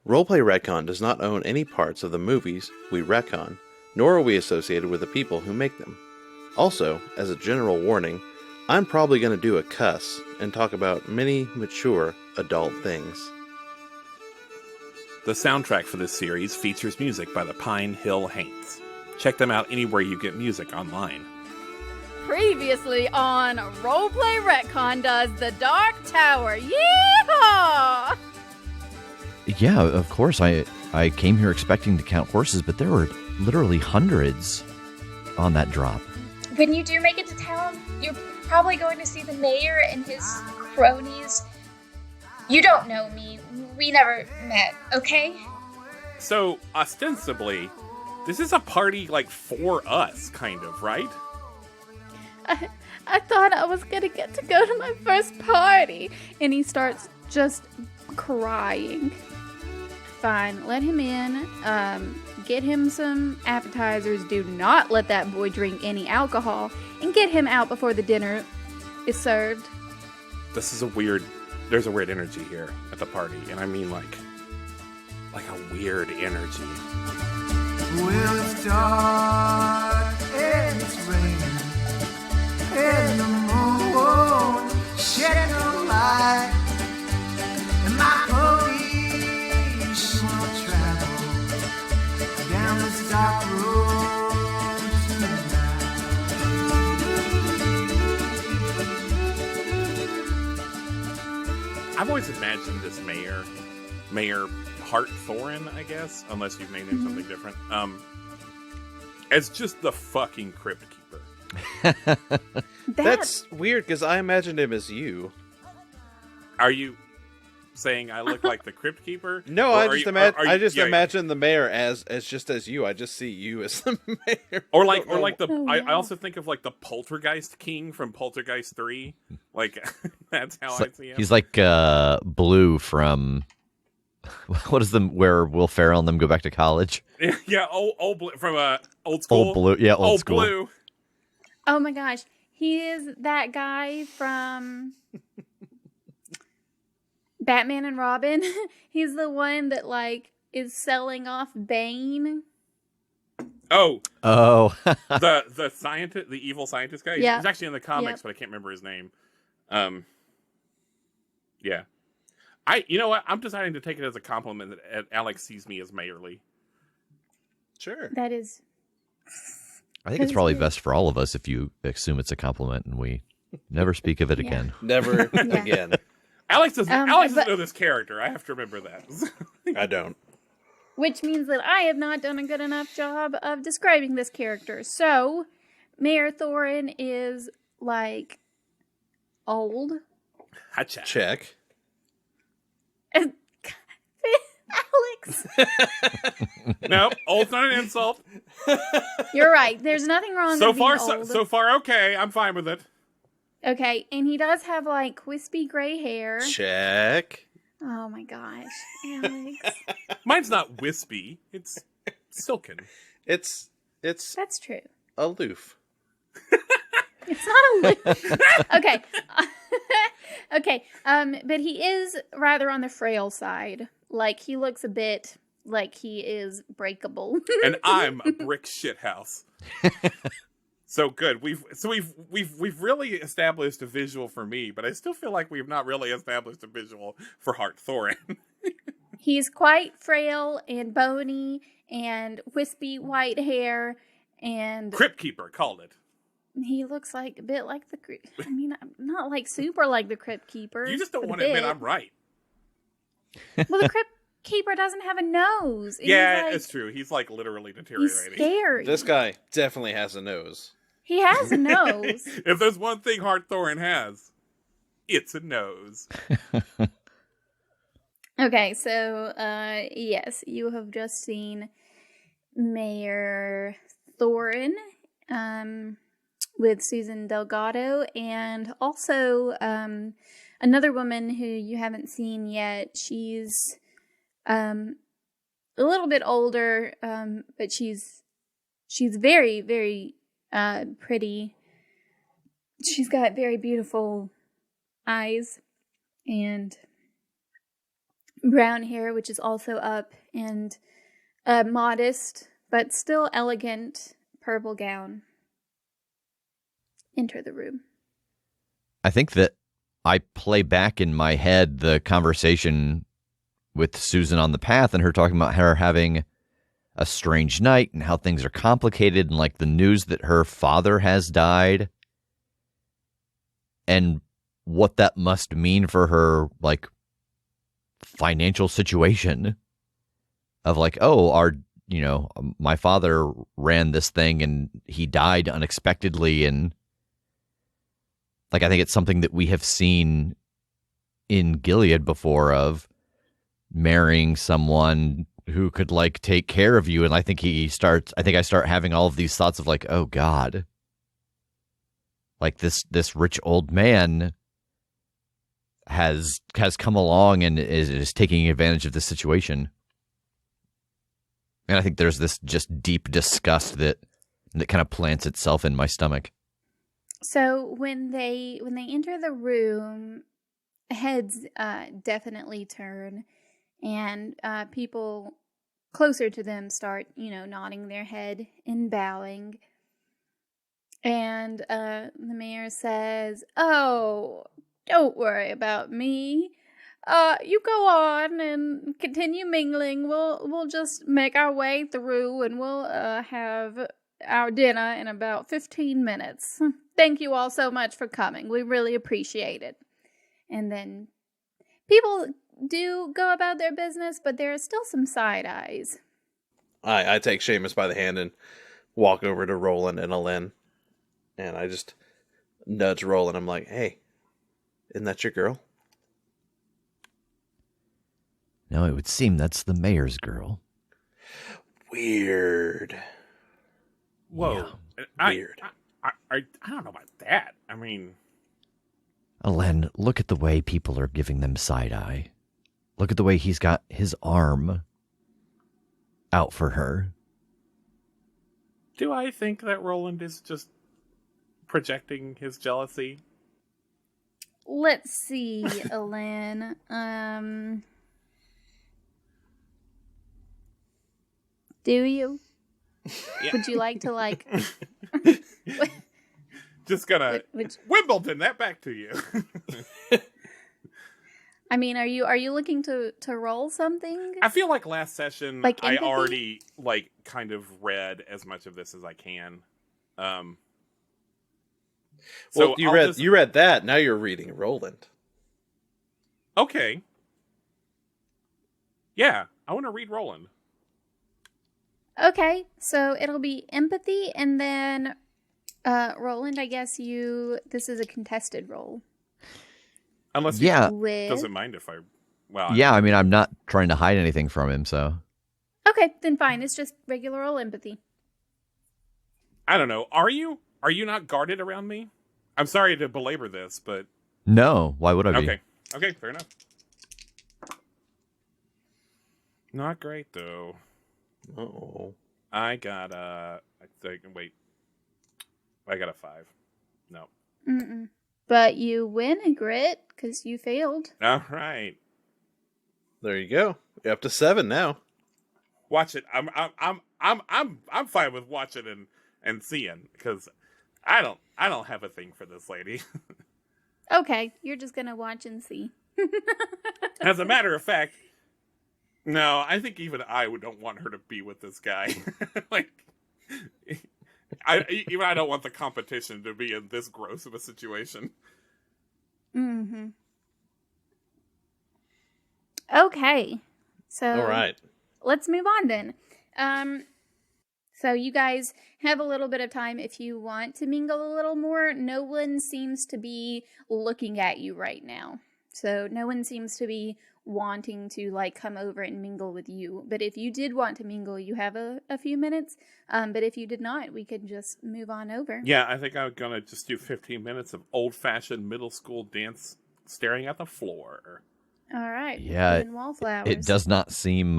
Roleplay Retcon does not own any parts of the movies we retcon, nor are we associated with the people who make them. Also, as a general warning, I'm probably going to do a cuss and talk about many mature adult things. The soundtrack for this series features music by the Pine Hill Haints. Check them out anywhere you get music online. Previously on Roleplay Retcon does The Dark Tower. Yeehaw! Yeah, of course. I came here expecting to count horses, but there were literally hundreds on that drop. When you do make it to town, you're probably going to see the mayor and his cronies. You don't know me. We never met, okay? So, ostensibly, this is a party, like, for us, kind of, right? I thought I was gonna get to go to my first party. And he starts just crying. Fine, let him in. Get him some appetizers. Do not let that boy drink any alcohol. And get him out before the dinner is served. There's a weird energy here at the party. And I mean, like a weird energy. Well, it's dark and it's raining, and the moon won't shed no light, and my pony she won't travel down this dark road tonight. I've always imagined this Mayor Thorin, I guess, unless you've named him something different, as just the fucking Crypt Keeper. That's weird, because I imagined him as you. Are you saying I look like the Crypt Keeper? No, Or I just yeah, imagine the mayor as just as you. I just see you as the mayor. Or like the. Oh, I yeah. also think of like the Poltergeist King from Poltergeist 3. Like that's how I see him. He's like Blue from what is where Will Ferrell and them go back to college? Yeah, old Blue from Old School. Old Blue, yeah, old school. Blue. Oh my gosh. He is that guy from Batman and Robin. He's the one that like is selling off Bane. Oh, the scientist, the evil scientist guy. Yeah. He's actually in the comics, Yep. but I can't remember his name. Yeah. You know what? I'm deciding to take it as a compliment that Alex sees me as mayorly. Sure. That is I think it's probably best for all of us if you assume it's a compliment and we never speak of it Yeah. again. Never again. Alex doesn't but- know this character. I have to remember that. I don't. which means that I have not done a good enough job of describing this character. So, Mayor Thorin is like old. Hacha. Check. Alex, Nope, old's not an insult. you're right. There's nothing wrong So with being far, old. so far, okay. I'm fine with it. Okay, and he does have like wispy gray hair. Check. Oh my gosh, Alex. Mine's not wispy. It's silken. It's That's true. aloof. It's not a okay. Okay. But he is rather on the frail side. Like he looks a bit like he is breakable. And I'm a brick shithouse. So good. We've really established a visual for me, but I still feel like we've not really established a visual for Hart Thorin. He's quite frail and bony and wispy white hair, and Crypt Keeper called it. he looks like a bit like the Crypt. I mean, not like super like the Crypt Keeper. You just don't but a want to admit bit. I'm right. Well, the Crypt Keeper doesn't have a nose. and Yeah, he's, like, it's true. He's like literally He's deteriorating. scary. This guy definitely has a nose. He has a nose. If there's one thing Hart Thorin has, it's a nose. Okay, so yes, you have just seen Mayor Thorin with Susan Delgado, and also another woman who you haven't seen yet. She's a little bit older, but she's very, very pretty. She's got very beautiful eyes and brown hair, which is also up, and a modest but still elegant purple gown, enter the room. I think that I play back in my head the conversation with Susan on the path and her talking about her having a strange night and how things are complicated and like the news that her father has died and what that must mean for her like financial situation of like, oh, my father ran this thing and he died unexpectedly. And like, I think it's something that we have seen in Gilead before of marrying someone who could like take care of you. And I think I start having all of these thoughts of like, oh God, like this rich old man has come along and is taking advantage of this situation. And I think there's this just deep disgust that kind of plants itself in my stomach. So when they enter the room, heads definitely turn, and people closer to them start, nodding their head and bowing. And the mayor says, "Oh, don't worry about me. You go on and continue mingling. We'll just make our way through, and we'll have our dinner in about 15 minutes. Thank you all so much for coming. We really appreciate it." And then people do go about their business, but there are still some side eyes. I take Seamus by the hand and walk over to Roland and Alen, and I just nudge Roland. I'm like, "Hey, isn't that your girl?" No, it would seem that's the mayor's girl. Weird. Whoa. Yeah, weird. I don't know about that. I mean... Alen, look at the way people are giving them side eye. Look at the way he's got his arm out for her. Do I think that Roland is just projecting his jealousy? Let's see, Alen. Do you? Yeah. Would you like to like? Just gonna Wimbledon that back to you. I mean, are you looking to roll something? I feel like last session Like I empathy? already kind of read as much of this as I can. Well, you read that. Now you're reading Roland. Okay. Yeah, I want to read Roland. Okay, so it'll be empathy, and then Roland, I guess this is a contested roll. Unless he With... doesn't mind if I... Well, Yeah, I mean, I'm not trying to hide anything from him, so... Okay, then fine. It's just regular roll empathy. I don't know. Are you? Are you not guarded around me? I'm sorry to belabor this, but... No, why would I be? Okay, fair enough. Not great, though. Uh-oh. I got I got a 5. No. Mm-mm. But you win a grit because you failed. All right. There you go. You're up to 7 now. Watch it. I'm fine with watching and seeing because I don't have a thing for this lady. Okay, you're just gonna watch and see. As a matter of fact, no, I think even I don't want her to be with this guy. I don't want the competition to be in this gross of a situation. Mm-hmm. Okay, so All right. let's move on then. So you guys have a little bit of time if you want to mingle a little more. No one seems to be looking at you right now. So no one seems to be wanting to come over and mingle with you. But if you did want to mingle, you have a few minutes. But if you did not, we could just move on over. Yeah, I think I'm going to just do 15 minutes of old-fashioned middle school dance staring at the floor. All right. Yeah, and wallflowers. It does not seem...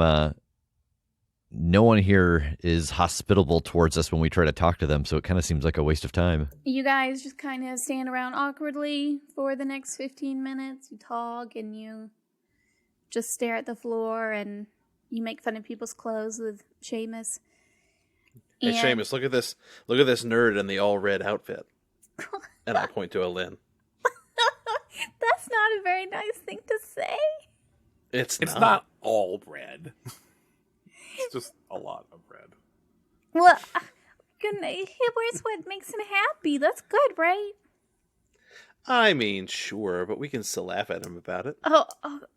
no one here is hospitable towards us when we try to talk to them, so it kind of seems like a waste of time. You guys just kind of stand around awkwardly for the next 15 minutes. You talk and you just stare at the floor and you make fun of people's clothes with Seamus. Hey, And- Seamus, look at this. Look at this nerd in the all red outfit. And I point to Alin. That's not a very nice thing to say. It's not all bread. It's just a lot of bread. Well, he wears what makes him happy. That's good, right? I mean, sure, but we can still laugh at him about it. Oh,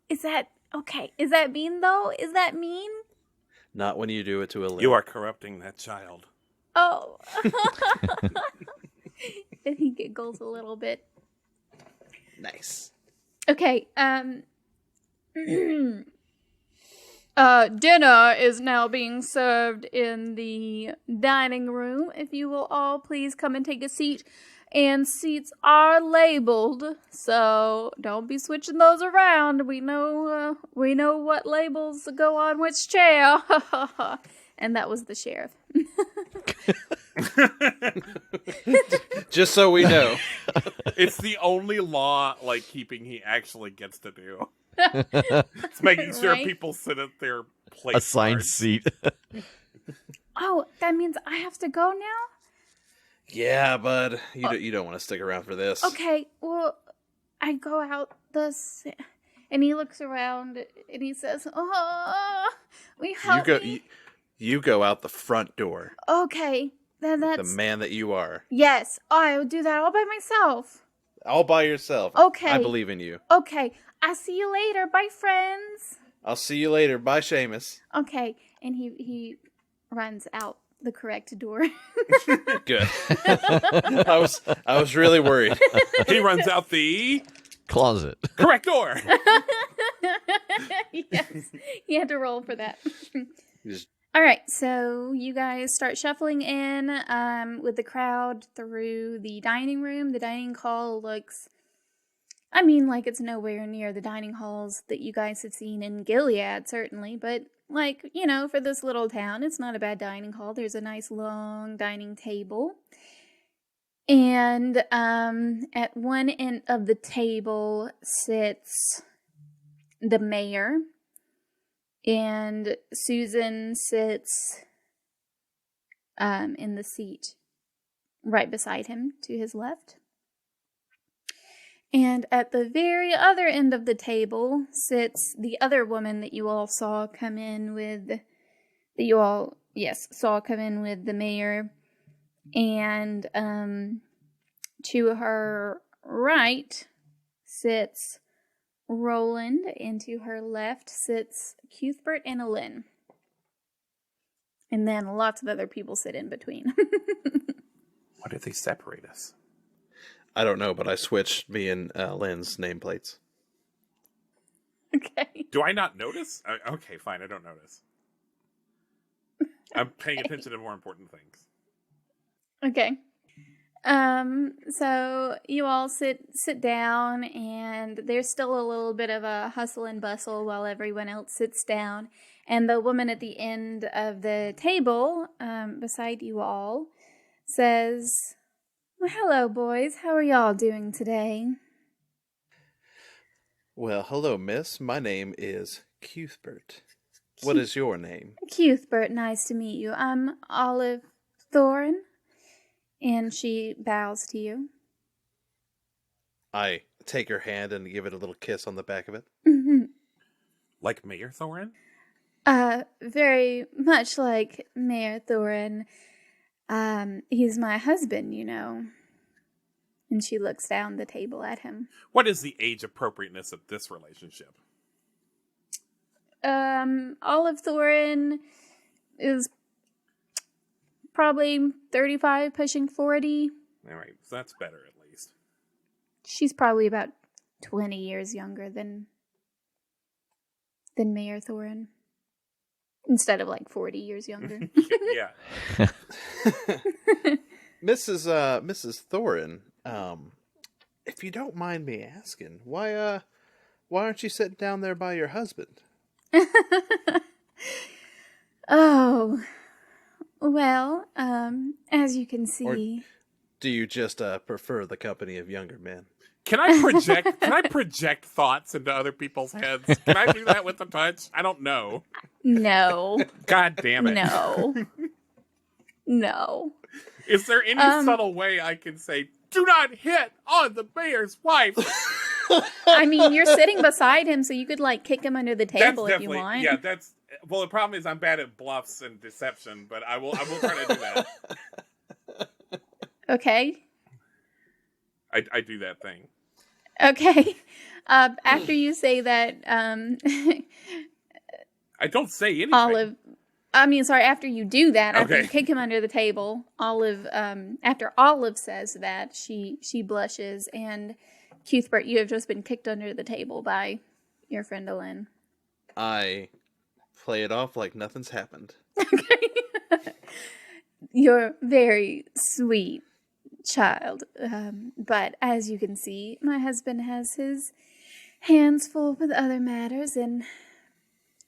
is that okay? Is that mean though? Is that mean? Not when you do it to Alin. You are corrupting that child. Oh. And he giggles a little bit. Nice. Okay, dinner is now being served in the dining room. If you will all please come and take a seat. And seats are labeled, so don't be switching those around. We know what labels go on which chair. And that was the sheriff. Just so we know. It's the only law like keeping he actually gets to do. It's making sure Right? people sit at their place. Assigned seat. Oh, that means I have to go now? Yeah, bud. You don't want to stick around for this. Okay, well, I go out and he looks around and he says, "Oh, will you help me?" You go out the front door. Okay, then The that's... man that you are. Yes, I will do that all by myself. All by yourself. Okay. I believe in you. Okay, I'll see you later. Bye, friends. I'll see you later. Bye, Seamus. Okay, and he runs out the correct door. Good. I was really worried. He runs out the Closet. correct door. Yes, you had to roll for that. Just- All right, so you guys start shuffling in with the crowd through the dining room. The dining hall looks, like it's nowhere near the dining halls that you guys have seen in Gilead, certainly, but for this little town, it's not a bad dining hall. There's a nice long dining table. And at one end of the table sits the mayor. And Susan sits in the seat right beside him to his left. And at the very other end of the table sits the other woman that you all saw come in with, saw come in with the mayor. And to her right sits Roland, and to her left sits Cuthbert and Alin. And then lots of other people sit in between. Why did they separate us? I don't know, but I switched me and Lynn's nameplates. Okay. Do I not notice? Okay, fine. I don't notice. I'm paying attention to more important things. Okay. So you all sit down, and there's still a little bit of a hustle and bustle while everyone else sits down. And the woman at the end of the table, beside you all, says, "Well, hello, boys. How are y'all doing today?" Well, hello, miss. My name is Cuthbert. What is your name? Cuthbert, nice to meet you. I'm Olive Thorin. And she bows to you. I take her hand and give it a little kiss on the back of it. Mm-hmm. Like Mayor Thorin? Very much like Mayor Thorin. He's my husband, you know. And she looks down the table at him. What is the age appropriateness of this relationship? Olive Thorin is probably 35, pushing 40. All right, so that's better at least. She's probably about 20 years younger than Mayor Thorin. Instead of like 40 years younger. Yeah. Mrs. Thorin, if you don't mind me asking, why aren't you sitting down there by your husband? Oh, well, as you can see. Do you just prefer the company of younger men? Can I project? Can I project thoughts into other people's heads? Can I do that with a touch? I don't know. No. God damn it! No. No. Is there any subtle way I can say, "Do not hit on the mayor's wife"? I mean, you're sitting beside him, so you could like kick him under the That's table if you definitely want. yeah. That's well. The problem is I'm bad at bluffs and deception, but I will try to do that. Okay. I do that thing. Okay. After you say that, I don't say anything. After you do that, after Okay. you kick him under the table, after Olive says that, she blushes, and Cuthbert, you have just been kicked under the table by your friend Ellen. I play it off like nothing's happened. You're very sweet, child. But as you can see, my husband has his hands full with other matters, and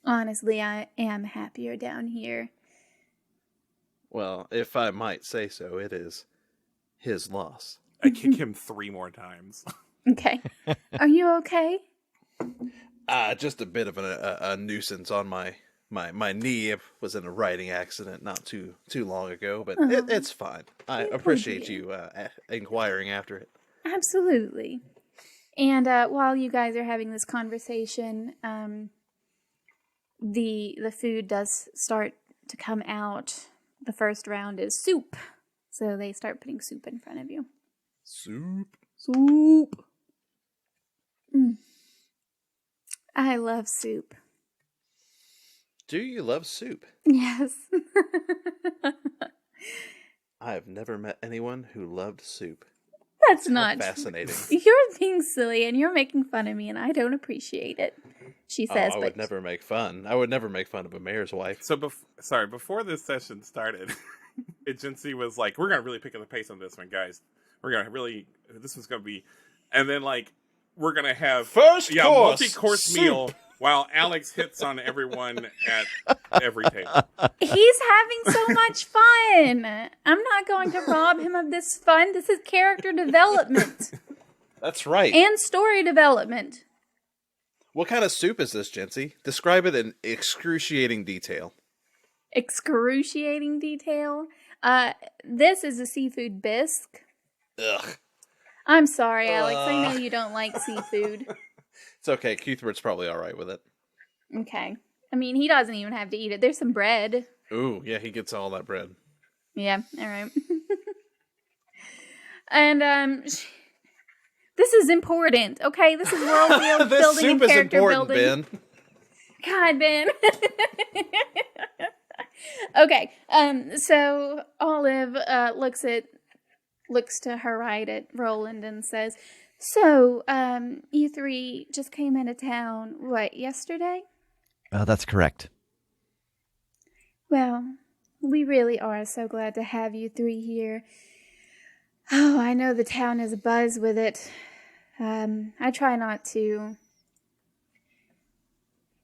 honestly, I am happier down here. Well, if I might say so, it is his loss. I kick him 3 more times. Okay. Are you okay? Just a bit of a nuisance on my knee. It was in a riding accident not too long ago, but it's fine. I appreciate you inquiring after it. Absolutely. And while you guys are having this conversation, the food does start to come out. The first round is soup. So they start putting soup in front of you. Soup. Soup. I love soup. Do you love soup? Yes. I have never met anyone who loved soup. That's not Fascinating. You're being silly and you're making fun of me and I don't appreciate it. She says, I would never make fun. I would never make fun of a mayor's wife. So, before this session started, Agency was like, "We're gonna really pick up the pace on this one, guys. We're gonna really. This one's gonna be, and then like we're gonna have First course, multi-course soup. meal while Alex hits on everyone at every table." he's having so much fun. I'm not going to rob him of this fun. This is character development That's right. and story development. What kind of soup is this, Jency? Describe it in excruciating detail. Excruciating detail. This is a seafood bisque. Ugh. I'm sorry, Alex. I know you don't like seafood. It's okay. Cuthbert's probably all right with it. Okay. I mean, he doesn't even have to eat it. There's some bread. Ooh, yeah, he gets all that bread. Yeah, all right. And, this is important, okay? This is world building This and soup is character important, building. Ben. God, Ben. Okay, so Olive looks to her right at Roland and says, "So, you 3 just came into town, what, yesterday?" That's correct. Well, we really are so glad to have you 3 here. Oh, I know the town is abuzz with it. I try not to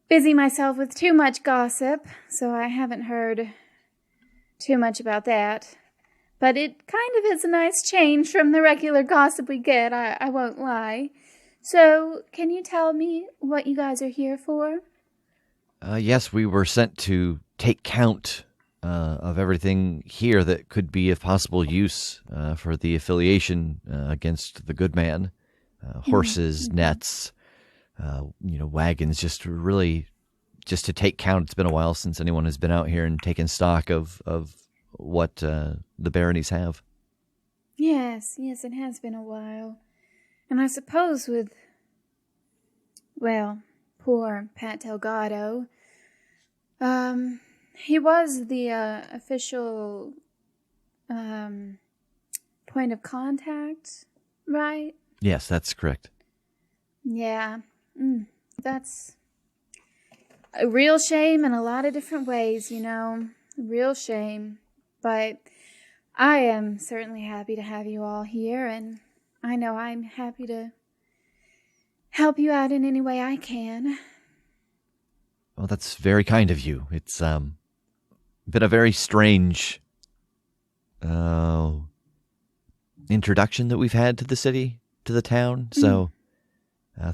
busy myself with too much gossip, so I haven't heard too much about that. But it kind of is a nice change from the regular gossip we get, I won't lie. So, can you tell me what you guys are here for? Yes, we were sent to take count of everything here that could be of possible use for the affiliation against the good man. Horses, nets, wagons, just to take count. It's been a while since anyone has been out here and taken stock of what the baronies have. Yes, it has been a while. And I suppose with, well, poor Pat Delgado, he was the official point of contact, right? Yes, that's correct. Yeah, that's a real shame in a lot of different ways, real shame. But I am certainly happy to have you all here, and I know I'm happy to help you out in any way I can. Well, that's very kind of you. It's been a very strange introduction that we've had to the city, to the town. So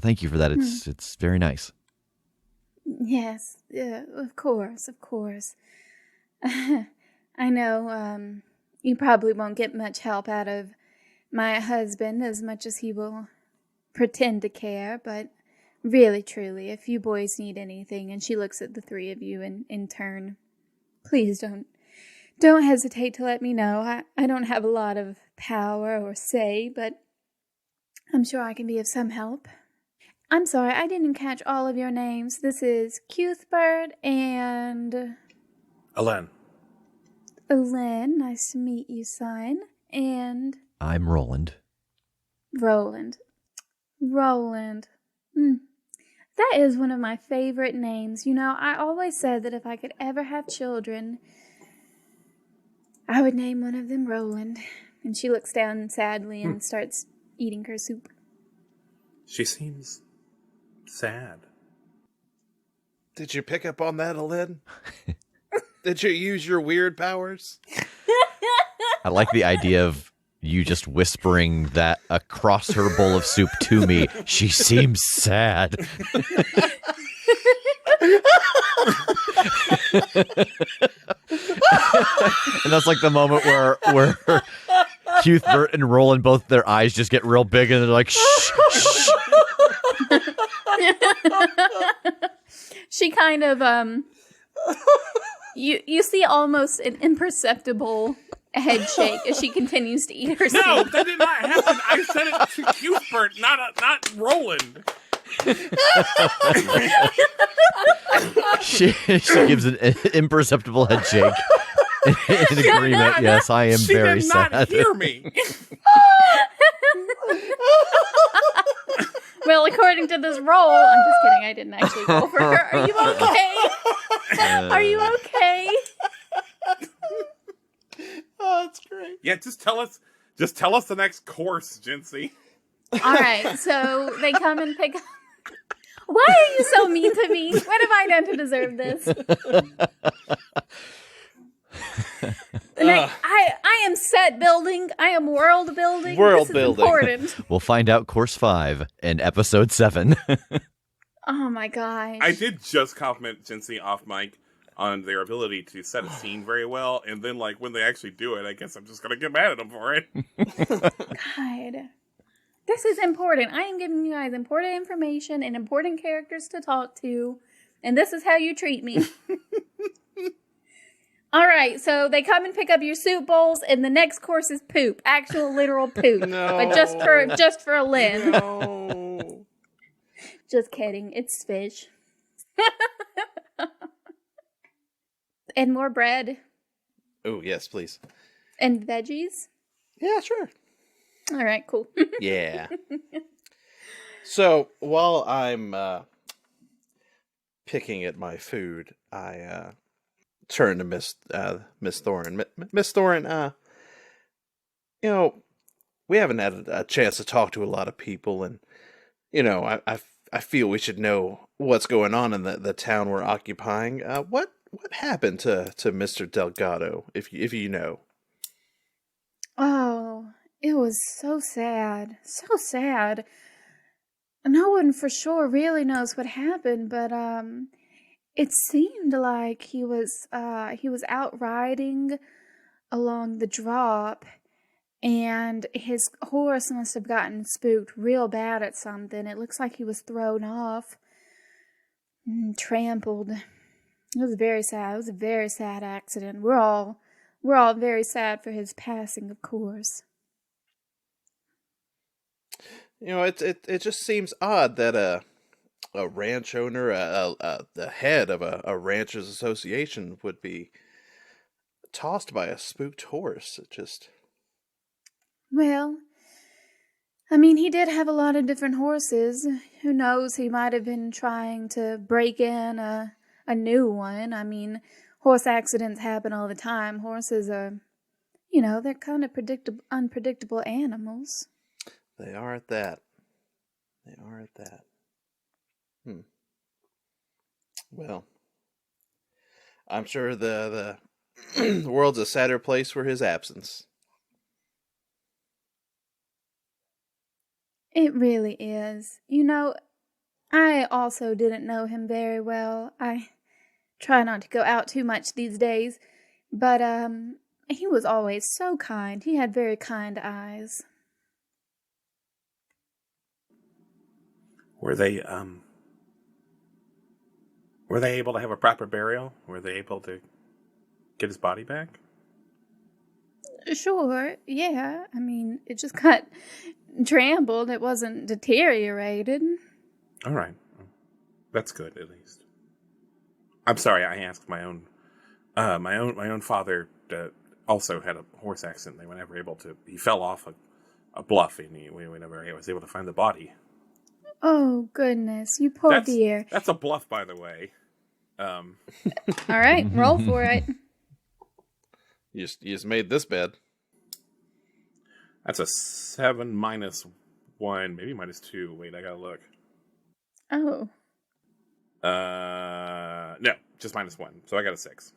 thank you for that. It's very nice. Yes, of course, of course. I know you probably won't get much help out of my husband as much as he will pretend to care, but really, truly, if you boys need anything, and she looks at the three of you in turn, please don't hesitate to let me know. I don't have a lot of power or say, but I'm sure I can be of some help. I'm sorry, I didn't catch all of your names. This is Cuthbert and Alen. Alen. Nice to meet you, son. And I'm Roland. Roland. Roland. That is one of my favorite names. You know, I always said that if I could ever have children, I would name one of them Roland. And she looks down sadly and starts eating her soup. She seems sad. Did you pick up on that, Alin? Did you use your weird powers? I like the idea of you just whispering that across her bowl of soup to me. She seems sad. And that's like the moment where Cuthbert and Roland, both their eyes just get real big and they're like, shh, shh. She kind of, you see almost an imperceptible head shake as she continues to eat her soup. No, that did not happen. I said it to Cuthbert, not Roland. She gives an imperceptible head shake. In agreement, yes, I am She very did not sad. hear me. Well, according to this roll, I'm just kidding, I didn't actually roll for her. Are you okay? Are you okay? Oh, that's great. Yeah, just tell us the next course, Jincy. Alright, so they come and pick up. Why are you so mean to me? What have I done to deserve this? I am set building. I am world building. World this is building. important. We'll find out course 5 in episode 7. Oh my gosh. I did just compliment Jincy off mic on their ability to set a scene very well, and then like when they actually do it, I guess I'm just gonna get mad at them for it. God. This is important. I am giving you guys important information and important characters to talk to, and this is how you treat me. All right, so they come and pick up your soup bowls, and the next course is poop, actual literal poop, No. but just for a Lynn. No. Just kidding, it's fish. And more bread Oh, yes, please. and veggies. Yeah, sure. All right, cool. Yeah. So, while I'm picking at my food, I turn to Miss Thorin. Miss Thorin, you know, we haven't had a chance to talk to a lot of people, and you know, I feel we should know what's going on in the town we're occupying. What happened to Mr. Delgado, if you know? Oh, it was so sad. So sad. No one for sure really knows what happened, but it seemed like he was out riding along the drop, and his horse must have gotten spooked real bad at something. It looks like he was thrown off and trampled. It was very sad. It was a very sad accident. We're all very sad for his passing, of course. You know, it just seems odd that a ranch owner, the head of a ranchers association, would be tossed by a spooked horse. It just... Well, I mean, he did have a lot of different horses. Who knows, he might have been trying to break in a new one. I mean, horse accidents happen all the time. Horses are, they're kind of unpredictable animals. They are at that. Well, I'm sure the world's a sadder place for his absence. It really is. You know, I also didn't know him very well. I try not to go out too much these days, but he was always so kind. He had very kind eyes. Were they able to have a proper burial? Were they able to get his body back? Sure, yeah. I mean, it just got trampled. It wasn't deteriorated. All right, that's good at least. I'm sorry, I asked my own father also had a horse accident. They were never able to. He fell off a bluff, and we never was able to find the body. Oh, goodness. You poor dear. That's a bluff, by the way. All right, roll for it. You just made this bed. That's a 7 minus 1, maybe minus 2. Wait, I gotta look. Oh. No, just minus 1. So I got a 6.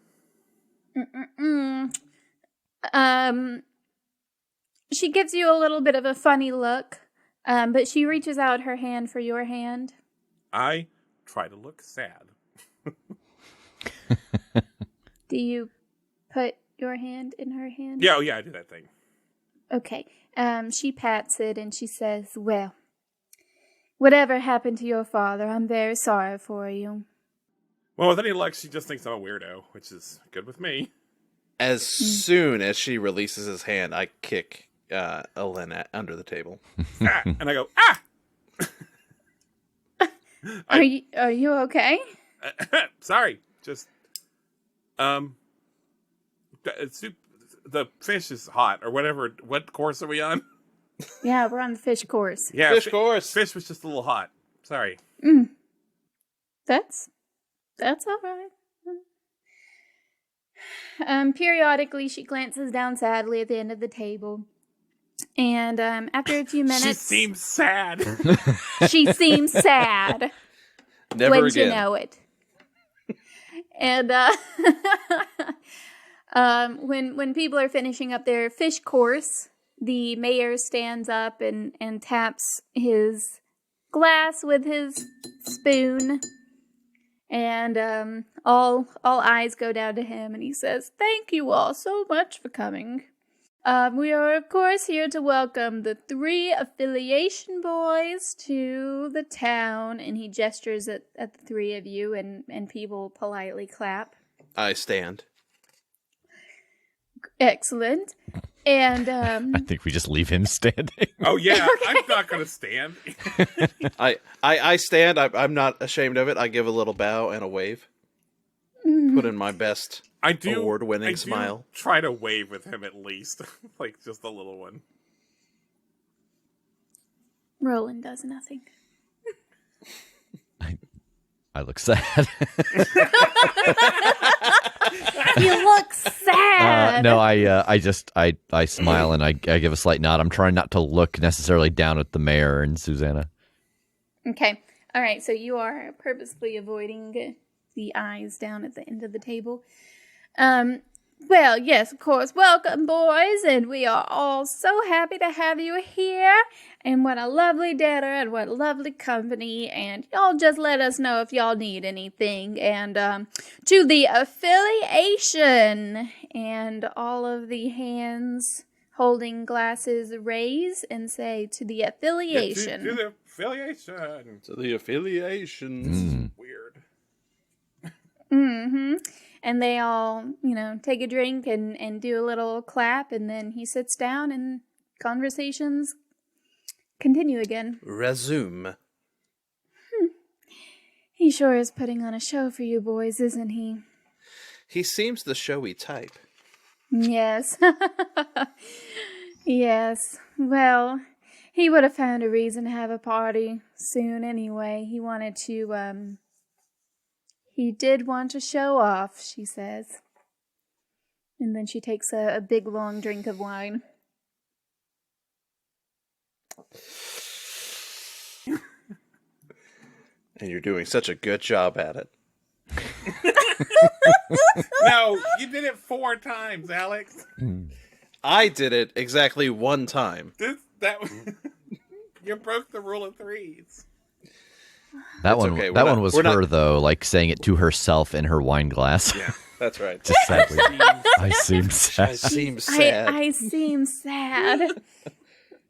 She gives you a little bit of a funny look, but she reaches out her hand for your hand. I try to look sad. Do you put your hand in her hand? Yeah, I do that thing. Okay. She pats it and she says, well, whatever happened to your father, I'm very sorry for you. Well, with any luck, she just thinks I'm a weirdo, which is good with me. As soon as she releases his hand, I kick Ellen under the table. And I go, ah! Are you okay? Sorry, just the fish is hot or whatever. What course are we on? Yeah, we're on the fish course. Yeah, Fish course. Fish was just a little hot. Sorry. That's all right. Periodically, she glances down sadly at the end of the table. And after a few minutes... She seems sad. She seems sad. Never Wouldn't again. you know it? And when people are finishing up their fish course, the mayor stands up and taps his glass with his spoon. And all eyes go down to him, and he says, "Thank you all so much for coming. We are, of course, here to welcome the 3 affiliation boys to the town." And he gestures at the 3 of you, and people politely clap. I stand. Excellent. And I think we just leave him standing. Oh yeah, I'm not gonna stand. I stand. I'm not ashamed of it. I give a little bow and a wave. Put in my best award-winning smile. Try to wave with him at least, like just a little one. Roland does nothing. I look sad. You look sad. No, I smile and I give a slight nod. I'm trying not to look necessarily down at the mayor and Susanna. Okay. All right. So you are purposely avoiding the eyes down at the end of the table. Well, yes, of course. Welcome, boys, and we are all so happy to have you here. And what a lovely dinner and what lovely company. And y'all just let us know if y'all need anything. And to the affiliation. And all of the hands holding glasses raise and say, to the affiliation. To the affiliation. To the affiliations. Weird. Mm-hmm. And they all, take a drink and do a little clap, and then he sits down and conversations continue again. Resume. He sure is putting on a show for you boys, isn't he? He seems the showy type. Yes. Yes. Well, he would have found a reason to have a party soon anyway. He wanted to, He did want to show off, she says. And then she takes a big, long drink of wine. And you're doing such a good job at it. No, you did it 4 times, Alex. I did it exactly 1 time. You broke the rule of threes. That one, okay. that one was We're not- her though, like saying it to herself in her wine glass. Yeah. That's right. Just sadly. I seem I sad. seem sad. I seem sad.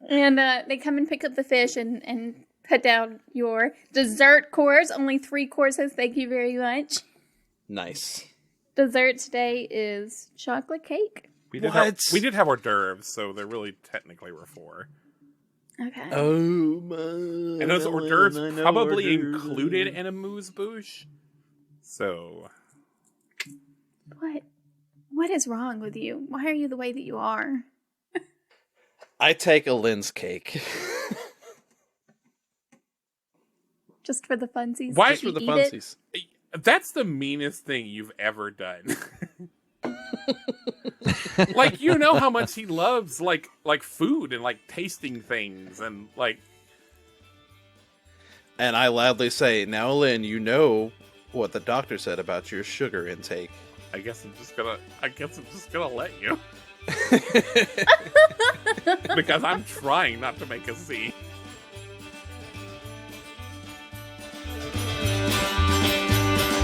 And they come and pick up the fish and put down your dessert course. Only 3 courses. Thank you very much. Nice. Dessert today is chocolate cake. We did have hors d'oeuvres, so there really technically were 4. Okay. Oh my! And those hors d'oeuvres probably included an amuse-bouche. So... What is wrong with you? Why are you the way that you are? I take a Lynn's cake. Just for the funsies? Why- Did For you the eat it? funsies. That's the meanest thing you've ever done. Like, you know how much he loves, like food and, like, tasting things and, like... And I loudly say, "Now, Lynn, you know what the doctor said about your sugar intake." I guess I'm just gonna let you. Because I'm trying not to make a scene.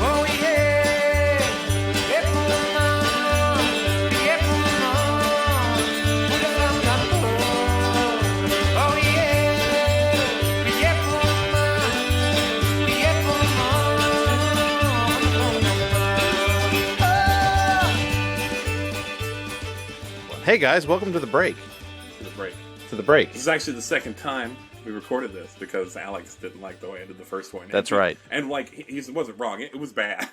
Oh yeah, oh yeah, Hey guys, welcome to the break. To the break. To the break. This is actually the second time we recorded this because Alex didn't like the way I did the first one. That's right. And like he wasn't wrong. It was bad.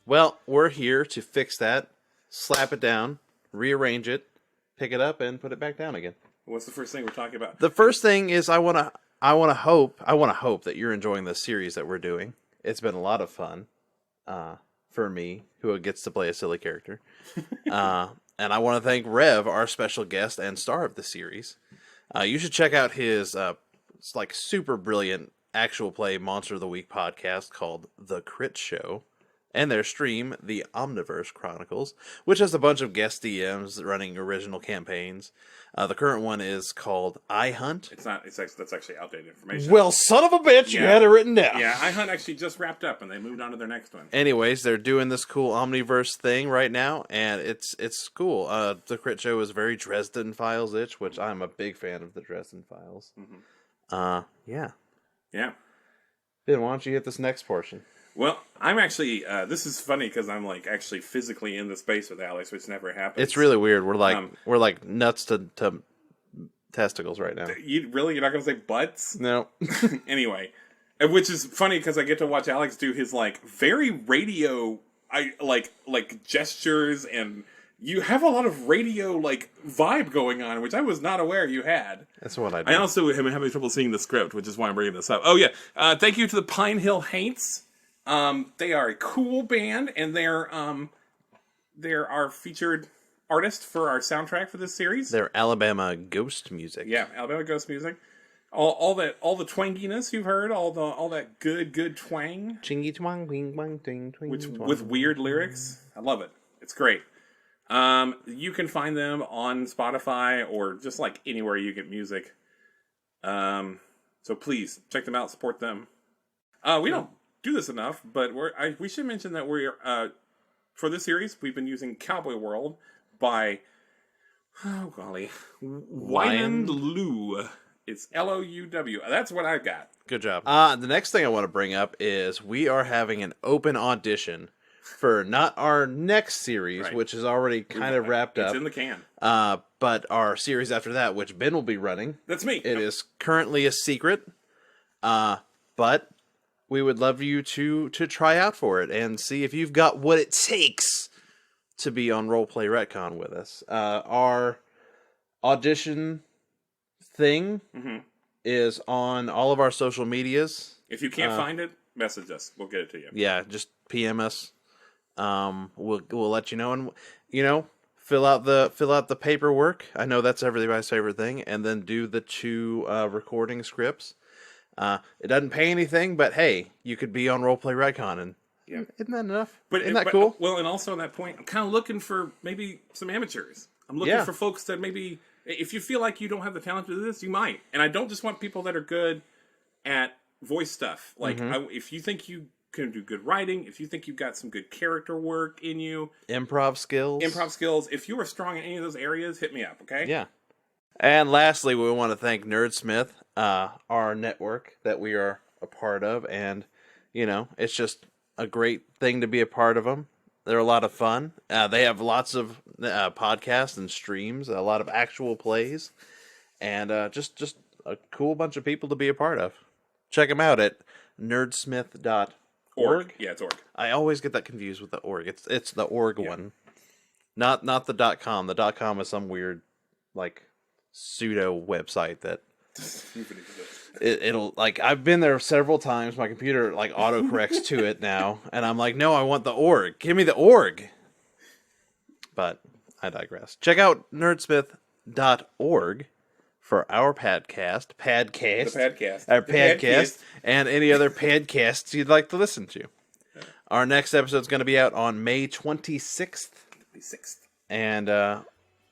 Well, we're here to fix that, slap it down, rearrange it, pick it up, and put it back down again. What's the first thing we're talking about? The first thing is I want to hope that you're enjoying this series that we're doing. It's been a lot of fun for me, who gets to play a silly character. And I want to thank Rev, our special guest and star of the series. You should check out his like super brilliant actual play Monster of the Week podcast called The Critshow, and their stream, The Omniverse Chronicles, which has a bunch of guest DMs running original campaigns. The current one is called I Hunt. That's actually outdated information. Well, son of a bitch, you Yeah. had it written down. Yeah, I Hunt actually just wrapped up and they moved on to their next one. Anyways, they're doing this cool Omniverse thing right now, and it's cool. The Crit Show is very Dresden Files-ish, which I'm a big fan of the Dresden Files. Mm-hmm. Yeah. Yeah. Ben, why don't you hit this next portion? Well, I'm actually, this is funny because I'm like actually physically in the space with Alex, which never happens. It's really weird. We're like nuts to testicles right now. You're not going to say butts? No. Anyway, which is funny because I get to watch Alex do his like very radio, like gestures, and you have a lot of radio like vibe going on, which I was not aware you had. That's what I do. I also am having trouble seeing the script, which is why I'm bringing this up. Oh yeah, thank you to the Pine Hill Haints. They are a cool band, and they're our featured artist for our soundtrack for this series. They're Alabama ghost music. Yeah, Alabama ghost music. All the twanginess you've heard, all that good twang, Chingy twang, wing wang ting twing. which twang. with weird lyrics. I love it. It's great. You can find them on Spotify or just like anywhere you get music. So please check them out, support them. We don't do this enough, but we should mention that we're for this series we've been using Cowboy World by Wyland Lou. It's Louw. That's what I got. Good job. The next thing I want to bring up is we are having an open audition for not our next series, Right. which is already kind of wrapped up. It's in the can. But our series after that, which Ben will be running. That's me. It is currently a secret, but we would love you to try out for it and see if you've got what it takes to be on Roleplay Retcon with us. Our audition thing is on all of our social medias. If you can't find it, message us. We'll get it to you. Yeah, just PM us. We'll let you know, and fill out the paperwork. I know that's everybody's favorite thing, and then do the 2 recording scripts. It doesn't pay anything, but hey, you could be on Roleplay Retcon, and Yeah. isn't that enough? But isn't that cool? Well, and also on that point, I'm kind of looking for maybe some amateurs. I'm looking for folks that maybe If you feel like you don't have the talent to do this, you might. And I don't just want people that are good at voice stuff. Like, if you think you can do good writing, if you think you've got some good character work in you, Improv skills. if you are strong in any of those areas, hit me up, okay? Yeah. And lastly, we want to thank Nerdsmith, our network that we are a part of. And, it's just a great thing to be a part of them. They're a lot of fun. They have lots of podcasts and streams, a lot of actual plays, and just a cool bunch of people to be a part of. Check them out at nerdsmith.org. Yeah, it's org. I always get that confused with the org. It's the org one, not the .com. The .com is some weird pseudo website that it'll I've been there several times. My computer autocorrects to it now, and I'm like, no, I want the org. Give me the org. But I digress. Check out nerdsmith.org for our podcast, our podcast, and any other podcasts you'd like to listen to. Our next episode is going to be out on May 26th. And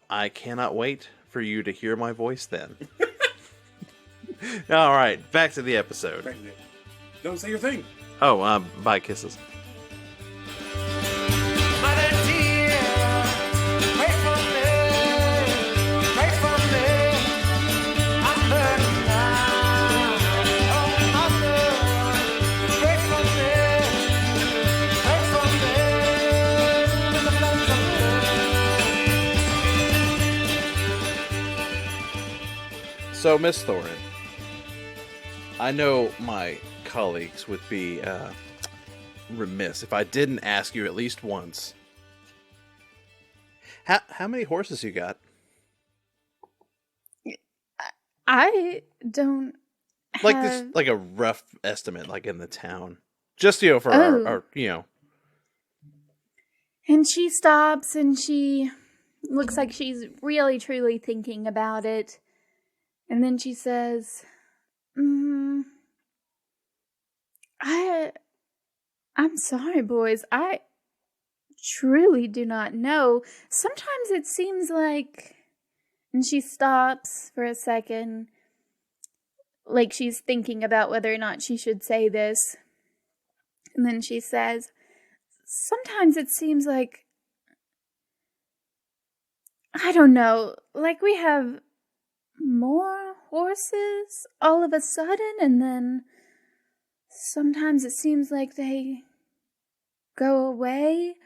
I cannot wait for you to hear my voice then. All right, back to the episode. Don't say your thing. Oh, bye, kisses. Mother dear, pray for me, pray for me. I'm burning now. Oh, mother, pray for me, pray for me. In the flames of love. So, Miss Thorin, I know my colleagues would be remiss if I didn't ask you at least once. How many horses you got? I don't have... Like a rough estimate, in the town. Just, for our. And she stops and she looks like she's really truly thinking about it. And then she says, I'm sorry, boys. I truly do not know. Sometimes it seems like... And she stops for a second, like she's thinking about whether or not she should say this. And then she says, sometimes it seems like... I don't know, like we have more horses all of a sudden, and then sometimes it seems like they go away.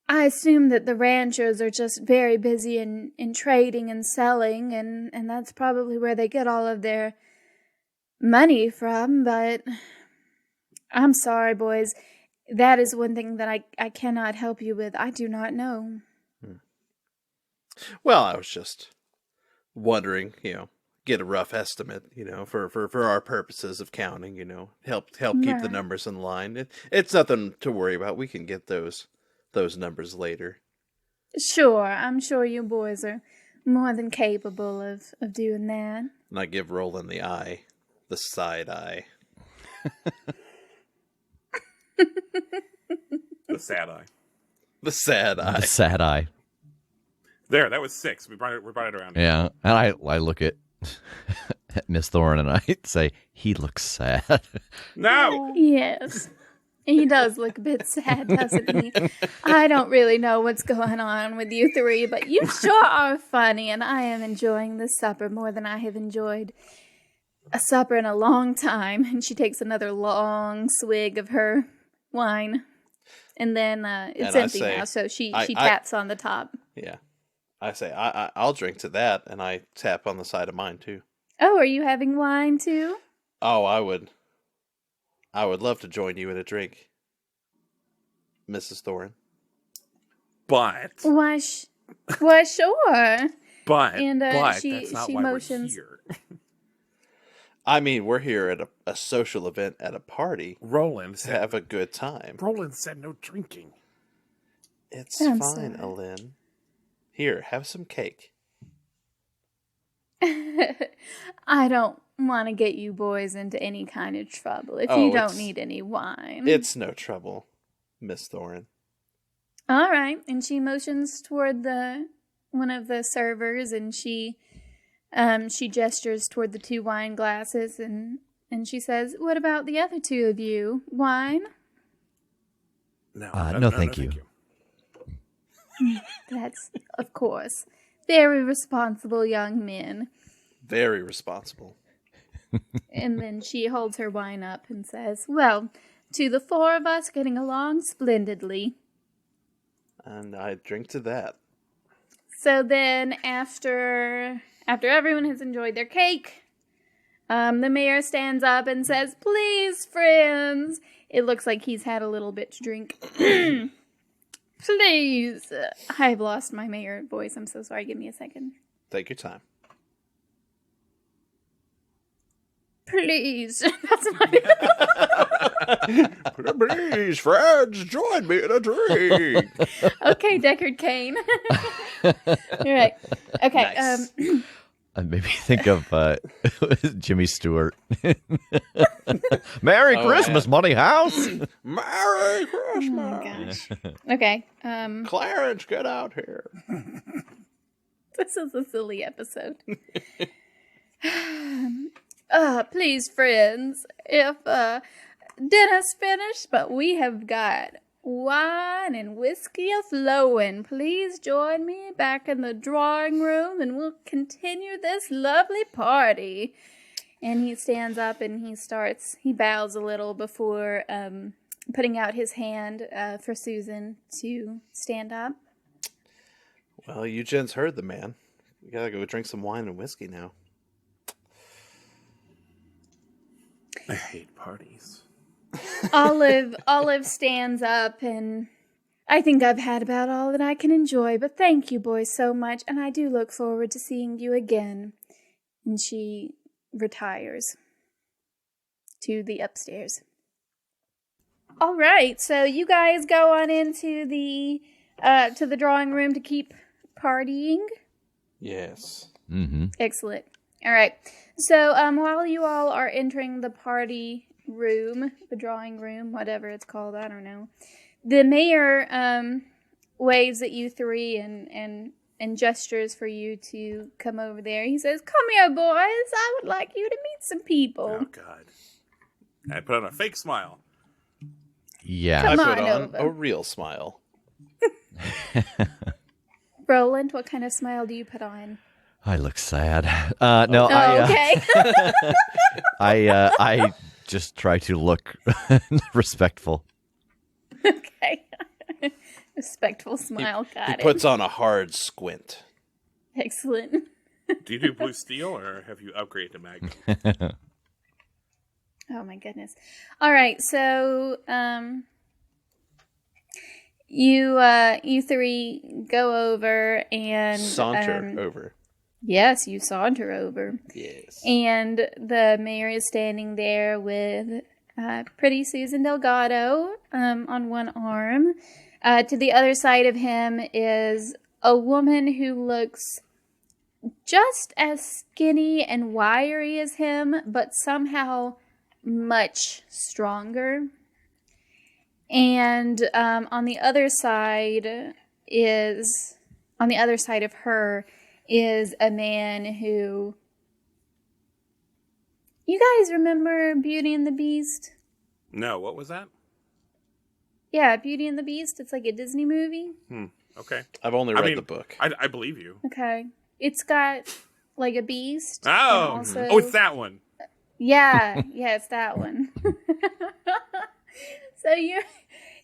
I assume that the ranchers are just very busy in trading and selling, and that's probably where they get all of their money from, but I'm sorry, boys. That is one thing that I cannot help you with. I do not know. Well, I was just wondering, get a rough estimate, for our purposes of counting, help keep the numbers in line. It's nothing to worry about. We can get those numbers later. Sure, I'm sure you boys are more than capable of doing that. And I give Roland the eye, the side eye. The sad eye. The sad eye. The sad eye. There, that was 6. We brought it around. Yeah, and I look at Miss Thorin and I say, he looks sad. No! Yes. He does look a bit sad, doesn't he? I don't really know what's going on with you three, but you sure are funny, and I am enjoying this supper more than I have enjoyed a supper in a long time. And she takes another long swig of her wine. And then it's empty now, so she taps on the top. Yeah. I say, I'll drink to that, and I tap on the side of mine, too. Oh, are you having wine, too? Oh, I would love to join you in a drink, Mrs. Thorin. But... Why, sure. But, and she that's not she why motions. we're here. I mean, we're here at a social event at a party. Roland to said... have a good time. Roland said no drinking. It's I'm fine, sorry. Alin. Here, have some cake. I don't want to get you boys into any kind of trouble if you don't need any wine. It's no trouble, Miss Thorin. All right. And she motions toward the the servers, and she gestures toward the 2 wine glasses, and she says, "What about the other 2 of you? Wine?" No, No, thank you. That's, of course, very responsible young men. Very responsible. And then she holds her wine up and says, "Well, to the 4 of us, getting along splendidly." And I drink to that. So then, after everyone has enjoyed their cake, the mayor stands up and says, "Please, friends." It looks like he's had a little bit to drink. "Please." I've lost my mayor voice. I'm so sorry. Give me a second. Take your time. Please. That's my... Please, friends, join me in a drink. Okay, Deckard Cain. All right. Okay. Nice. It made me think of Jimmy Stewart. Merry Christmas, Money House. Merry Oh Christmas. my gosh. Okay. Clarence, get out here. This is a silly episode. Please, friends, if dinner's finished, but we have got wine and whiskey a-flowing, please join me back in the drawing room and we'll continue this lovely party. And he stands up and he bows a little before putting out his hand for Susan to stand up. Well, you gents heard the man. We gotta go drink some wine and whiskey now. I hate parties. Olive stands up, and "I think I've had about all that I can enjoy, but thank you boys so much, and I do look forward to seeing you again." And she retires to the upstairs. All right, so you guys go on into the to the drawing room to keep partying. Yes. Mm-hmm. Excellent. All right. So while you all are entering the party room, the drawing room, whatever it's called, I don't know, the mayor waves at you 3 and gestures for you to come over there. He says, "Come here, boys. I would like you to meet some people." Oh, God. I put on a fake smile. Yeah. Come I put on on over. a real smile. Roland, what kind of smile do you put on? I look sad. No, Oh, okay. I just try to look respectful. Okay. Respectful smile. He Got it. puts on a hard squint. Excellent. Do you do blue steel, or have you upgraded to Magnum? Oh my goodness. All right, so you 3 go over and Saunter over. Yes, you saunter over. Yes. And the mayor is standing there with pretty Susan Delgado on one arm. To the other side of him is a woman who looks just as skinny and wiry as him, but somehow much stronger. And on the other side of her is a man who... You guys remember Beauty and the Beast? No, what was that? Yeah, Beauty and the Beast. It's like a Disney movie. Okay. I've only read the book. I believe you. Okay. It's got like a beast. Oh, and also... oh, it's that one. Yeah, it's that one. So you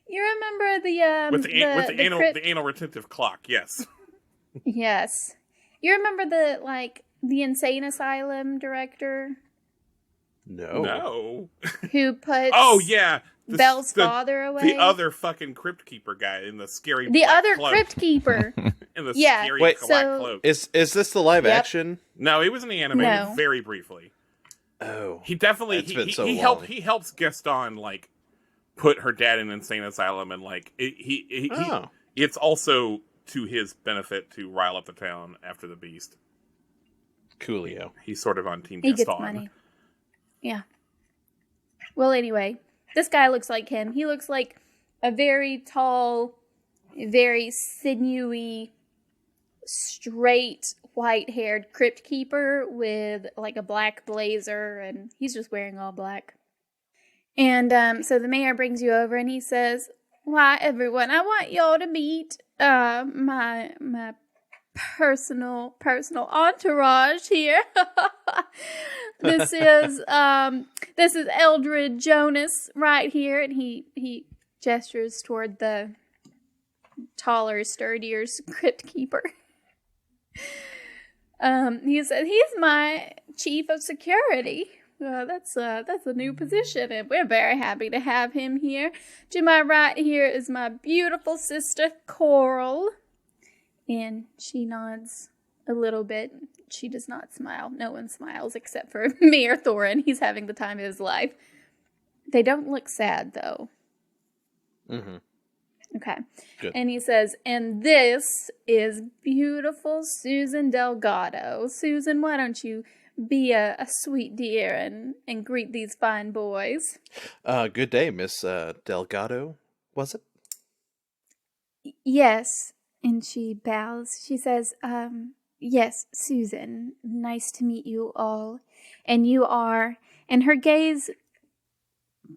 remember the With the the anal retentive clock, yes. Yes. You remember the insane asylum director No. who puts Oh yeah. Belle's father away? The other fucking crypt keeper guy in the scary The black other cloak. crypt keeper. In the Yeah, scary wait, black so- cloak. Is this the live Yep. action? No, it was in the animated No. very briefly. Oh. He definitely It's been so he long. helps Gaston put her dad in an insane asylum, and Oh. it's also to his benefit to rile up the town after the beast. Coolio. He's sort of on Team He Gaston. gets money. Yeah. Well, anyway, this guy looks like him. He looks like a very tall, very sinewy straight white-haired crypt keeper with like a black blazer, and he's just wearing all black. And so the mayor brings you over and he says, "Why, everyone, I want y'all to meet my personal entourage here. This is Eldred Jonas right here," and he gestures toward the taller, sturdier crypt keeper. He said, "He's my chief of security. That's a new position, and we're very happy to have him here. To my right here is my beautiful sister, Coral." And she nods a little bit. She does not smile. No one smiles except for Mayor Thorin. He's having the time of his life. They don't look sad, though. Mm-hmm. Okay. Good. And he says, "And this is beautiful Susan Delgado. Susan, why don't you be a sweet dear and greet these fine boys?" Good day, Miss Delgado, was it? "Yes." And she bows. She says, "Yes, Susan, nice to meet you all. And you are," and her gaze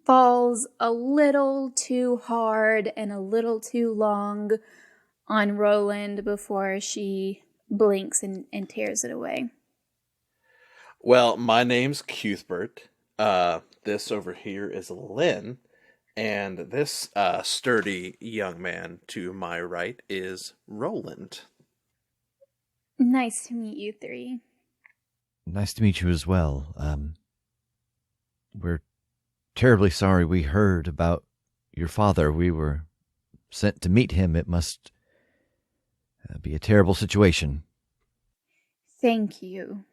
falls a little too hard and a little too long on Roland before she blinks and tears it away. Well, my name's Cuthbert. This over here is Lynn. And this sturdy young man to my right is Roland. Nice to meet you three. Nice to meet you as well. We're terribly sorry we heard about your father. We were sent to meet him. It must be a terrible situation." Thank you.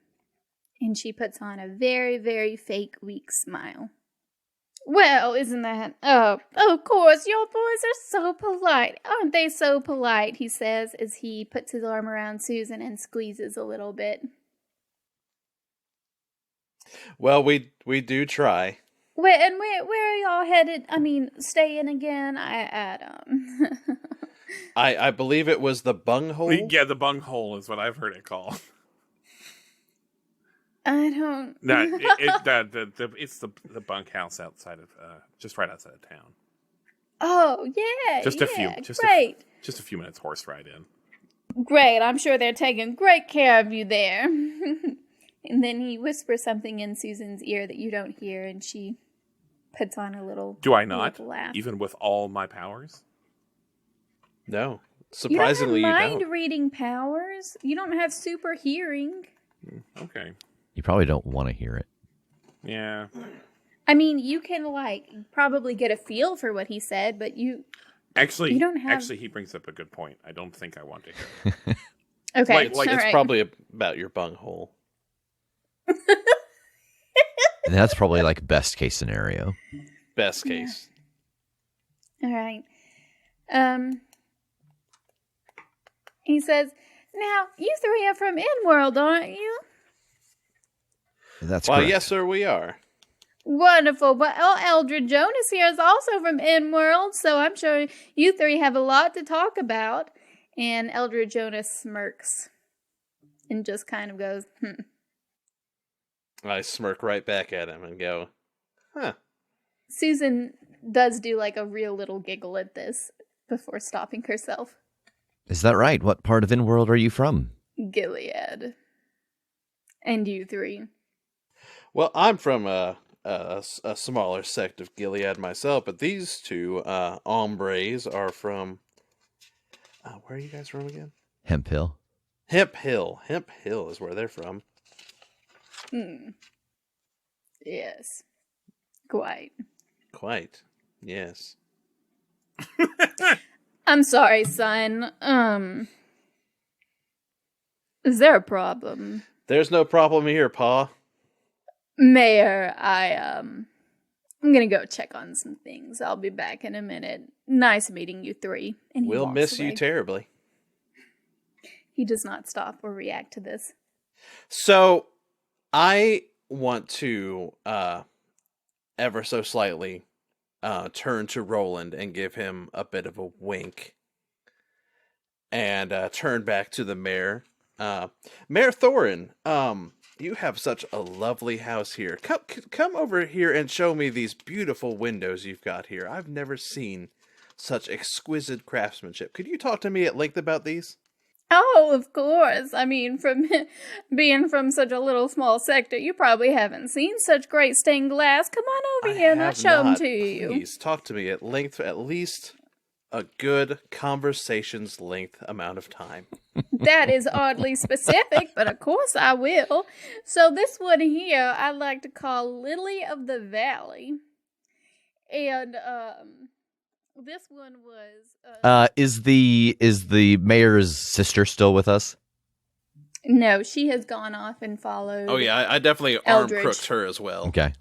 And she puts on a very, very fake, weak smile. "Well, isn't that... Oh, of course, your boys are so polite. Aren't they so polite?" he says as he puts his arm around Susan and squeezes a little bit. Well, we do try. Where are y'all headed? I mean, staying again? I don't... I believe it was the bunghole. Yeah, the bunghole is what I've heard it called. I don't... No, it's the bunkhouse outside of just right outside of town. Oh, yeah, Just a few minutes horse ride in. Great, I'm sure they're taking great care of you there. And then he whispers something in Susan's ear that you don't hear, and she puts on a little... Do I not? laugh. Even with all my powers? No. Surprisingly, you you don't have don't. mind-reading powers. You don't have super hearing. Okay. You probably don't want to hear it. Yeah. I mean, you can, probably get a feel for what he said, but you don't have... Actually, he brings up a good point. I don't think I want to hear it. Okay, It's all right. probably about your bunghole. And that's probably best case scenario. Best case. All right. He says, "Now, you three are from Inworld, aren't you?" That's Well, correct. yes, sir, we are. Wonderful. But Eldred Jonas here is also from Inworld, so I'm sure you three have a lot to talk about. And Eldred Jonas smirks and just kind of goes, I smirk right back at him and go, huh. Susan does do a real little giggle at this before stopping herself. Is that right? What part of Inworld are you from? Gilead. And you three. Well, I'm from a smaller sect of Gilead myself, but these two hombres are from... where are you guys from again? Hemp Hill. Hemp Hill. Hemp Hill is where they're from. Yes. Quite. Quite. Yes. I'm sorry, son. Is there a problem? There's no problem here, Pa. Mayor, I'm gonna go check on some things. I'll be back in a minute. Nice meeting you three. And he We'll walks miss away. you terribly. He does not stop or react to this. So, I want to, ever so slightly, turn to Roland and give him a bit of a wink. and turn back to the mayor. Mayor Thorin, you have such a lovely house here. Come over here and show me these beautiful windows you've got here. I've never seen such exquisite craftsmanship. Could you talk to me at length about these? Oh, of course. I mean, from being from such a little small sector, you probably haven't seen such great stained glass. Come on over here and I'll show them to you. Please talk to me at length, at least a good conversation's length amount of time. That is oddly specific, but of course I will. So this one here I like to call Lily of the Valley. And this one was is the mayor's sister still with us? No, she has gone off and followed. Oh yeah, I definitely Eldridge. arm crooked her as well. Okay.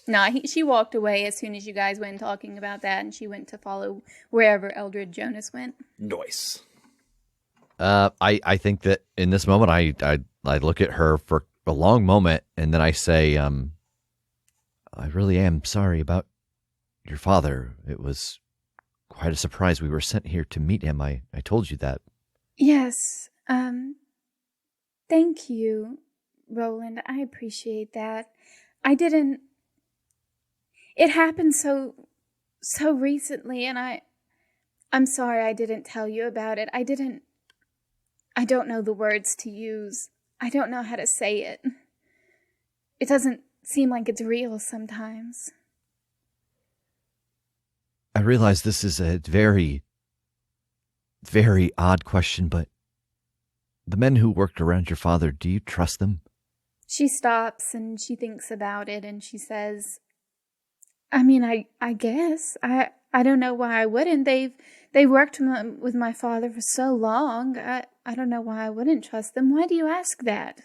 No, she walked away as soon as you guys went talking about that, and she went to follow wherever Eldred Jonas went. Nice. I think that in this moment, I look at her for a long moment, and then I say, I really am sorry about your father. It was quite a surprise. We were sent here to meet him. I told you that. Yes, thank you, Roland. I appreciate that. It happened so recently, and I'm sorry I didn't tell you about it. I don't know the words to use. I don't know how to say it. It doesn't seem like it's real sometimes. I realize this is a very, very odd question, but the men who worked around your father, do you trust them? She stops and she thinks about it and she says, I mean, I guess. I don't know why I wouldn't. They worked with my father for so long. I don't know why I wouldn't trust them. Why do you ask that?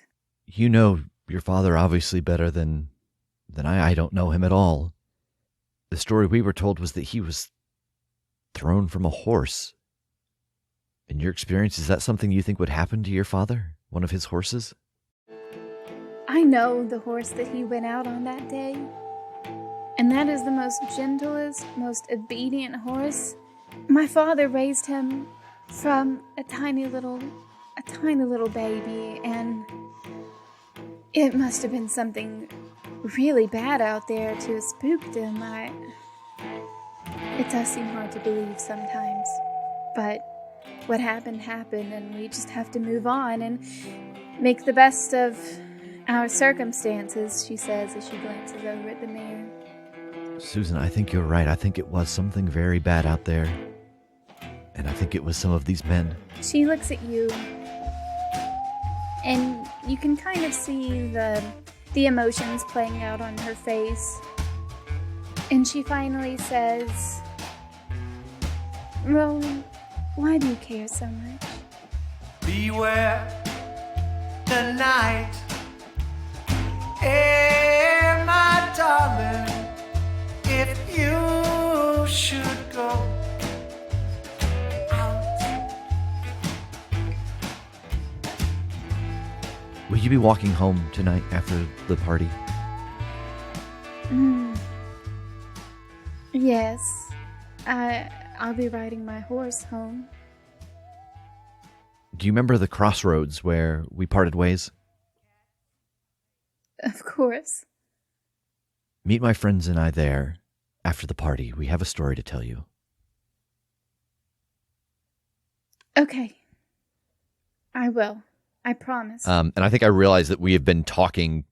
You know your father obviously better than I don't know him at all. The story we were told was that he was thrown from a horse. In your experience, is that something you think would happen to your father? One of his horses? I know the horse that he went out on that day. And that is the most gentlest, most obedient horse. My father raised him from a tiny little baby, and it must have been something really bad out there to have spooked him. It does seem hard to believe sometimes, but what happened, and we just have to move on and make the best of our circumstances, she says as she glances over at the mayor. Susan, I think you're right. I think it was something very bad out there. And I think it was some of these men. She looks at you, and you can kind of see the emotions playing out on her face. And she finally says, Roland, why do you care so much? Beware tonight, hey, my darling, if you should go out. Will you be walking home tonight after the party? Yes, I'll be riding my horse home. Do you remember the crossroads where we parted ways? Of course. Meet my friends and I there after the party. We have a story to tell you. Okay. I will. I promise. And I think I realize that we have been talking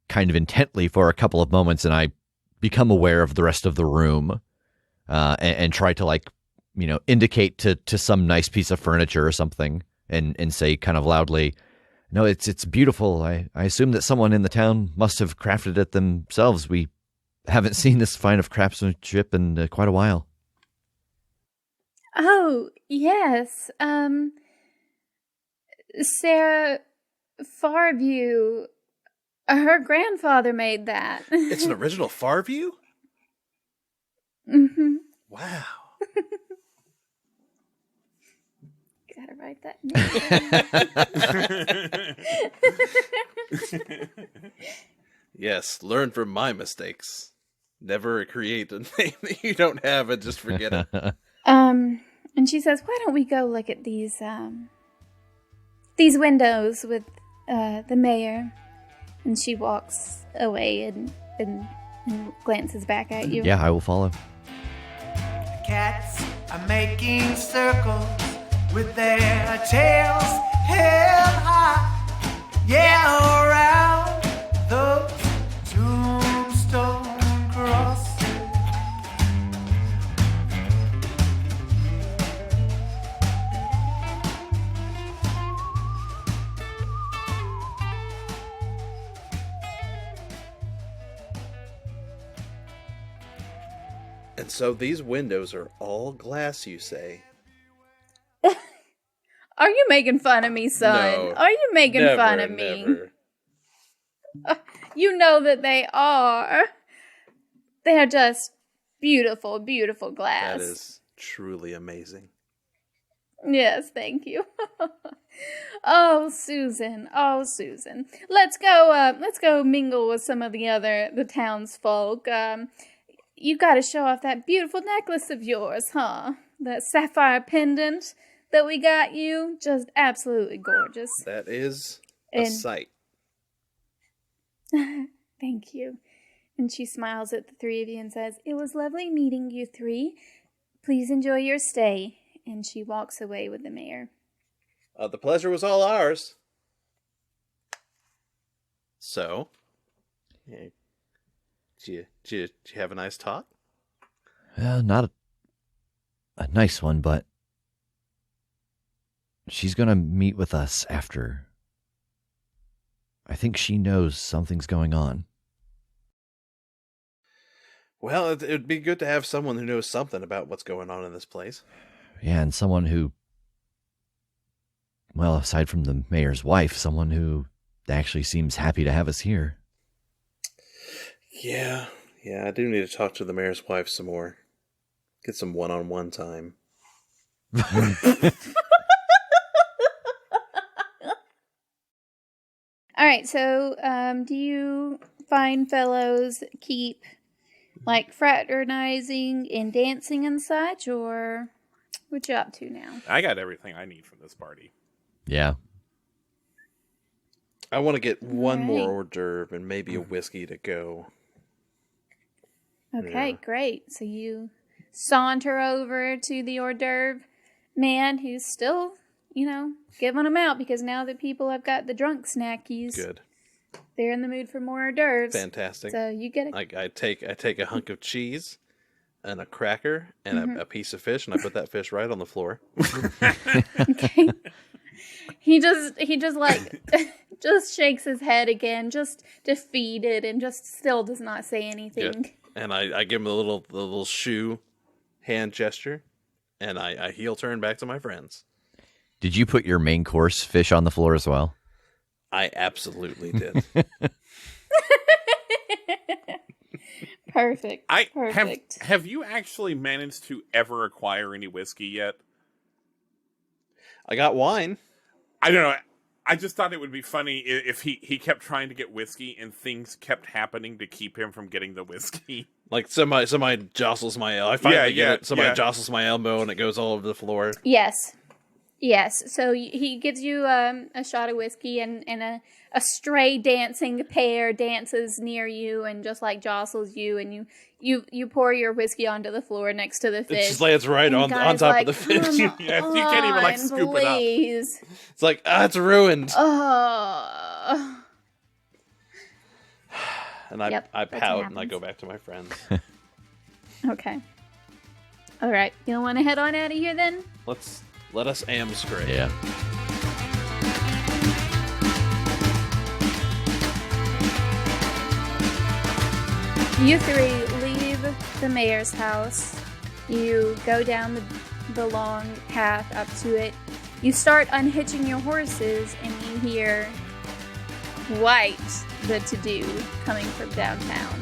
kind of intently for a couple of moments, and I become aware of the rest of the room and try to, like, you know, indicate to some nice piece of furniture or something and say kind of loudly, no, it's beautiful. I assume that someone in the town must have crafted it themselves. We haven't seen this fine of craftsmanship in quite a while. Oh, yes. Sarah Farview, her grandfather made that. It's an original Farview? Mm-hmm. Wow. Gotta write that down. Yes, learn from my mistakes. Never create a name that you don't have and just forget it. And she says, why don't we go look at these windows with the mayor? And she walks away and glances back at you. Yeah, I will follow. Cats are making circles with their tails held high. Yeah, around those tombstone crosses. And so these windows are all glass, you say? Are you making fun of me, son? No, Are you making never, fun of me? Never. You know that they are. They are just beautiful, beautiful glass. That is truly amazing. Yes, thank you. Oh, Susan. Oh, Susan. Let's go mingle with some of the townsfolk. You got to show off that beautiful necklace of yours, huh? That sapphire pendant that we got you. Just absolutely gorgeous. That is a sight. Thank you. And she smiles at the three of you and says, it was lovely meeting you three. Please enjoy your stay. And she walks away with the mayor. The pleasure was all ours. So, yeah, did you have a nice talk? Not a nice one, but she's going to meet with us after. I think she knows something's going on. Well, it'd be good to have someone who knows something about what's going on in this place. Yeah, and someone who, well, aside from the mayor's wife, someone who actually seems happy to have us here. Yeah, I do need to talk to the mayor's wife some more. Get some one-on-one time. All right, so do you fine fellows keep like fraternizing and dancing and such, or what you up to now? I got everything I need from this party. Yeah. I want to get one All more right. hors d'oeuvre and maybe a whiskey to go. Okay, Yeah. great. So you saunter over to the hors d'oeuvre man who's still, giving them out because now that people have got the drunk snackies, Good. they're in the mood for more hors d'oeuvres. Fantastic. So you get I take a hunk of cheese and a cracker and a piece of fish, and I put that fish right on the floor. Okay. He just like just shakes his head again, just defeated, and just still does not say anything. Good. And I give him the little shoe hand gesture, and I heel turn back to my friends. Did you put your main course fish on the floor as well? I absolutely did. Perfect. Perfect. Have you actually managed to ever acquire any whiskey yet? I got wine. I don't know. I just thought it would be funny if he kept trying to get whiskey and things kept happening to keep him from getting the whiskey. Like somebody jostles my elbow. I finally get it. Somebody jostles my elbow and it goes all over the floor. Yes. So he gives you a shot of whiskey, and a stray dancing pair dances near you and just like jostles you, and you pour your whiskey onto the floor next to the fish. It just lands right on top like, of the fish. Come Yes, you can't even like on, scoop please. It's like, it's ruined. Oh. And I Yep, I that's what pout and I happens. go back to my friends. Okay. All right. You want to head on out of here then? Let us amscrape. Yeah. You three leave the mayor's house. You go down the long path up to it. You start unhitching your horses, and you hear quite the to-do coming from downtown.